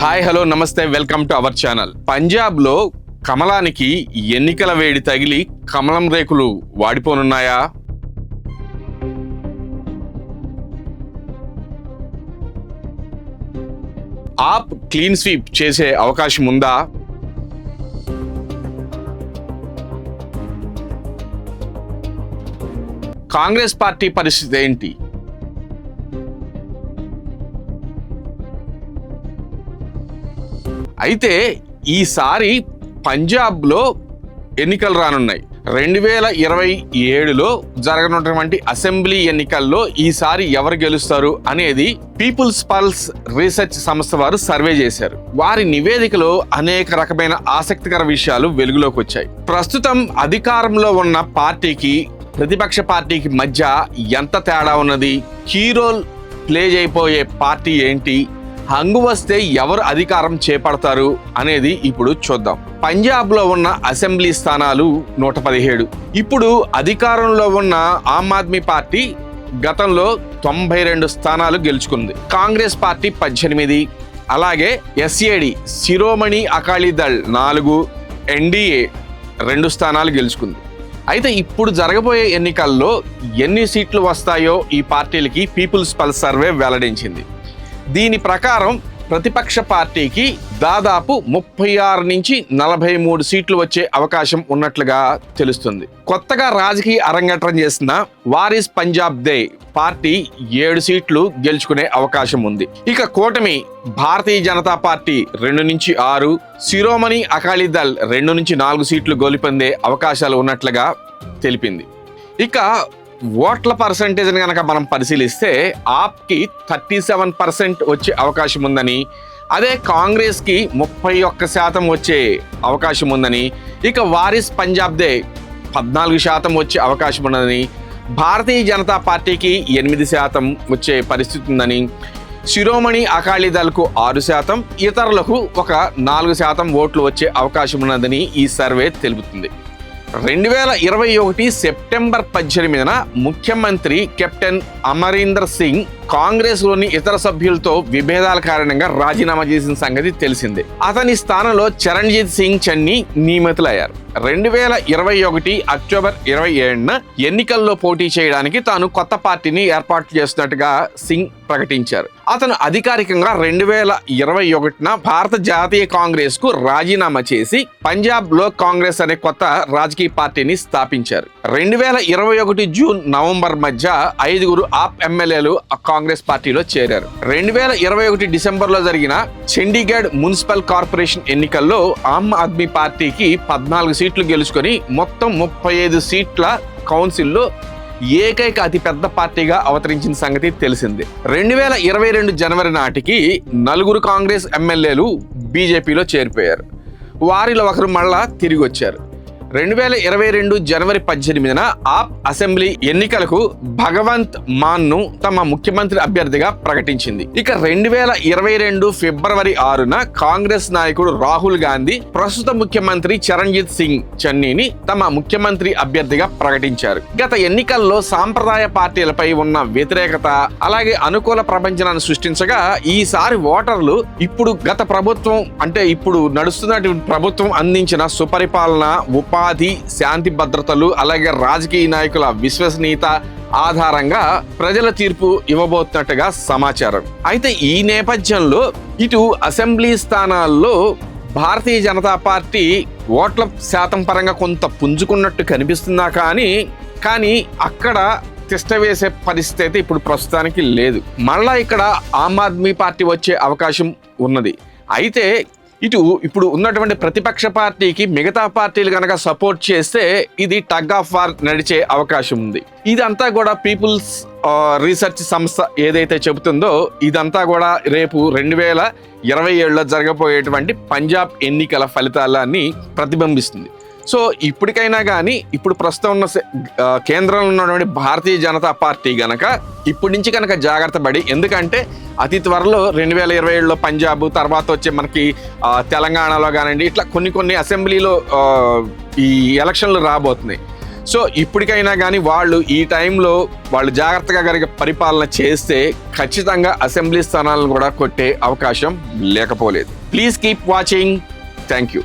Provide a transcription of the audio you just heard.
Hi hello నమస్తే, welcome to our channel. పంజాబ్లో కమలానికి ఎన్నికల వేడి తగిలి కమలం రేకులు వాడిపోనున్నాయా? ఆప్ క్లీన్ స్వీప్ చేసే అవకాశం ఉందా? కాంగ్రెస్ పార్టీ పరిస్థితి ఏంటి? అయితే ఈసారి పంజాబ్లో ఎన్నికలు రానున్నాయి. 2027లో జరగనున్నటువంటి అసెంబ్లీ ఎన్నికల్లో ఈసారి ఎవరు గెలుస్తారు అనేది పీపుల్స్ పల్స్ రీసెర్చ్ సంస్థ వారు సర్వే చేశారు. వారి నివేదికలో అనేక రకమైన ఆసక్తికర విషయాలు వెలుగులోకి వచ్చాయి. ప్రస్తుతం అధికారంలో ఉన్న పార్టీకి ప్రతిపక్ష పార్టీకి మధ్య ఎంత తేడా ఉన్నది, కీ రోల్ ప్లే చేయబోయే పార్టీ ఏంటి, హంగు వస్తే ఎవరు అధికారం చేపడతారు అనేది ఇప్పుడు చూద్దాం. పంజాబ్లో ఉన్న అసెంబ్లీ స్థానాలు 117. ఇప్పుడు అధికారంలో ఉన్న ఆమ్ ఆద్మీ పార్టీ గతంలో 92 స్థానాలు గెలుచుకుంది. కాంగ్రెస్ పార్టీ 18, అలాగే ఎస్ఏడి శిరోమణి అకాలీదళ్ 4, ఎన్డీఏ 2 స్థానాలు గెలుచుకుంది. అయితే ఇప్పుడు జరగబోయే ఎన్నికల్లో ఎన్ని సీట్లు వస్తాయో ఈ పార్టీలకి పీపుల్స్ పల్స్ సర్వే వెల్లడించింది. దీని ప్రకారం ప్రతిపక్ష పార్టీకి దాదాపు 36 నుంచి 43 సీట్లు వచ్చే అవకాశం ఉన్నట్లుగా తెలుస్తుంది. కొత్తగా రాజకీయ అరంగేట్రం చేసిన వారిస్ పంజాబ్ దే పార్టీ 7 సీట్లు గెలుచుకునే అవకాశం ఉంది. ఇక కూటమి భారతీయ జనతా పార్టీ 2 నుంచి 6, శిరోమణి అకాలీదళ్ 2 నుంచి 4 సీట్లు గెలుపొందే అవకాశాలు ఉన్నట్లుగా తెలిపింది. ఇక ఓట్ల పర్సంటేజ్ కనుక మనం పరిశీలిస్తే ఆప్కి 37% వచ్చే అవకాశం ఉందని, అదే కాంగ్రెస్కి 31% వచ్చే అవకాశం ఉందని, ఇక వారిస్ పంజాబ్ దే 14% వచ్చే అవకాశం ఉన్నదని, భారతీయ జనతా పార్టీకి 8% వచ్చే పరిస్థితి ఉందని, శిరోమణి అకాలీదళ్కు 6%, ఇతరులకు ఒక 4% ఓట్లు వచ్చే అవకాశం ఉన్నదని ఈ సర్వే తెలుపుతుంది. 2021 సెప్టెంబర్ 18న ముఖ్యమంత్రి కెప్టెన్ అమరీందర్ సింగ్ కాంగ్రెస్లోని ఇతర సభ్యులతో విభేదాల కారణంగా రాజీనామా చేసిన సంగతి తెలిసిందే. అతని స్థానంలో చరణ్జీత్ సింగ్ చన్నీ నియమితులయ్యారు. 2021 అక్టోబర్ 27న ఎన్నికల్లో పోటీ చేయడానికి తాను కొత్త పార్టీని ఏర్పాటు చేస్తున్నట్టుగా సింగ్ ప్రకటించారు. అతను అధికారికంగా 2021న భారత జాతీయ కాంగ్రెస్ కు రాజీనామా చేసి పంజాబ్ లోక్ కాంగ్రెస్ అనే కొత్త రాజకీయ పార్టీని స్థాపించారు. 2021 జూన్ నవంబర్ మధ్య 5 ఆప్ ఎమ్మెల్యేలు కాంగ్రెస్ పార్టీలో చేరారు. 2021 డిసెంబర్లో జరిగిన చండీగఢ్ మున్సిపల్ కార్పొరేషన్ ఎన్నికల్లో ఆమ్ ఆద్మీ పార్టీకి 14 సీట్లు గెలుచుకొని మొత్తం 35 సీట్ల కౌన్సిల్లో ఏకైక అతిపెద్ద పార్టీగా అవతరించిన సంగతి తెలిసిందే. 2022 జనవరి నాటికి 4 కాంగ్రెస్ ఎమ్మెల్యేలు బీజేపీలో చేరిపోయారు. వారిలో ఒకరు మళ్ళా తిరిగి వచ్చారు. 2022 జనవరి 18న ఆప్ అసెంబ్లీ ఎన్నికలకు భగవంత్ మాన్ను తమ ముఖ్యమంత్రి అభ్యర్థిగా ప్రకటించింది. ఇక 2022 ఫిబ్రవరి 6న కాంగ్రెస్ నాయకుడు రాహుల్ గాంధీ ప్రస్తుత ముఖ్యమంత్రి చరణ్జీత్ సింగ్ చన్నీని తమ ముఖ్యమంత్రి అభ్యర్థిగా ప్రకటించారు. గత ఎన్నికల్లో సాంప్రదాయ పార్టీలపై ఉన్న వ్యతిరేకత అలాగే అనుకూల ప్రపంచాన్ని సృష్టించగా ఈసారి ఓటర్లు ఇప్పుడు గత ప్రభుత్వం అంటే ఇప్పుడు నడుస్తున్నటువంటి ప్రభుత్వం అందించిన సుపరిపాలన, ఉపాధి, శాంతి భద్రతలు అలాగే రాజకీయ నాయకుల విశ్వసనీయత ఆధారంగా ప్రజల తీర్పు ఇవ్వబోతున్నట్టుగా సమాచారం. అయితే ఈ నేపథ్యంలో ఇటు అసెంబ్లీ స్థానాల్లో భారతీయ జనతా పార్టీ ఓట్ల శాతం పరంగా కొంత పుంజుకున్నట్టు కనిపిస్తుందా కానీ అక్కడ తిష్ట వేసే పరిస్థితి అయితే ఇప్పుడు ప్రస్తుతానికి లేదు. మళ్ళా ఇక్కడ ఆమ్ ఆద్మీ పార్టీ వచ్చే అవకాశం ఉన్నది. అయితే ఇప్పుడు ఉన్నటువంటి ప్రతిపక్ష పార్టీకి మిగతా పార్టీలు కనుక సపోర్ట్ చేస్తే ఇది టగ్ ఆఫ్ వార్ నడిచే అవకాశం ఉంది. ఇదంతా కూడా పీపుల్స్ రీసెర్చ్ సంస్థ ఏదైతే చెబుతుందో ఇదంతా కూడా రేపు 2027లో జరగబోయేటువంటి పంజాబ్ ఎన్నికల ఫలితాలని ప్రతిబింబిస్తుంది. సో ఇప్పటికైనా కానీ ఇప్పుడు ప్రస్తుతం ఉన్న కేంద్రంలో ఉన్నటువంటి భారతీయ జనతా పార్టీ గనక ఇప్పటి నుంచి కనుక జాగ్రత్త పడి, ఎందుకంటే అతి త్వరలో 2027లో పంజాబ్ తర్వాత వచ్చే మనకి తెలంగాణలో కానివ్వండి ఇట్లా కొన్ని అసెంబ్లీలో ఈ ఎలక్షన్లు రాబోతున్నాయి. సో ఇప్పటికైనా కానీ వాళ్ళు ఈ టైంలో వాళ్ళు జాగ్రత్తగా కనుక పరిపాలన చేస్తే ఖచ్చితంగా అసెంబ్లీ స్థానాలను కూడా కొట్టే అవకాశం లేకపోలేదు. Please keep watching. Thank you.